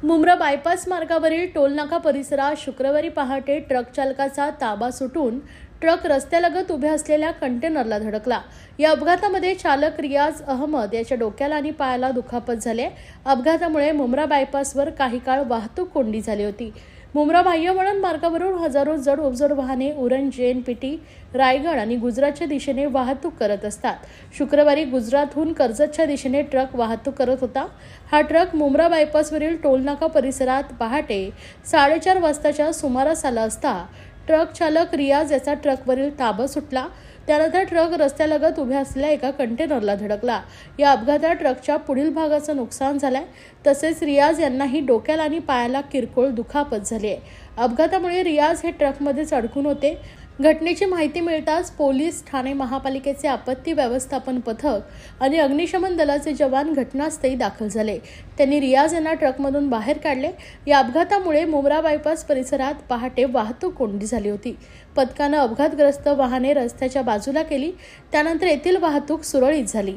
Mumbra bypass मार्गावरील टोलनाका परिसरात शुक्रवारी पहाटे ट्रक चालकाचा ताबा सुटून ट्रक रस्त्यालगत उभ्या असलेल्या कंटेनरला धडकला। या अपघातामध्ये चालक रियाज अहमद याच्या डोक्याला आणि पायाला दुखापत झाली। अपघातामुळे मुंब्रा बायपासवर काही काळ वाहतूक कोंडी झाली होती। मुंब्रा बाह्यवळण मार्गावरून हजारो जड अवजड वाहने उरण, JNPT, रायगड आणि गुजरातच्या दिशेने वाहतूक करत असतात। शुक्रवारी गुजरातहून कर्जतच्या दिशेने ट्रक वाहतूक करत होता। हा ट्रक मुंब्रा बायपासवरील टोलनाका परिसरात पहाटे 4:30 वाजताच्या सुमारास आला असता ट्रक चालक रियाज याचा ट्रकवरील ताबा सुटला। त्यानंतर ट्रक रस्त्यालगत उभ्या असलेल्या एका कंटेनरला धडकला। या अपघातात ट्रकच्या पुढील भागाचं नुकसान झालंय, तसेच रियाज यांनाही डोक्याला आणि पायाला किरकोळ दुखापत झाली आहे। अपघातामुळे रियाज हे ट्रकमध्येच अडकून होते। घटनेची माहिती मिळताच पोलीस, ठाणे महापालिकेचे आपत्ती व्यवस्थापन पथक आणि अग्निशमन दलाचे जवान घटनास्थळी दाखल झाले। त्यांनी रियाज यांना ट्रकमधून बाहेर काढले। या अपघातामुळे मुंब्रा बायपास परिसरात पहाटे वाहतूक कोंडी झाली होती। पथकानं अपघातग्रस्त वाहने रस्त्याच्या बाजूला केली, त्यानंतर येथील वाहतूक सुरळीत झाली।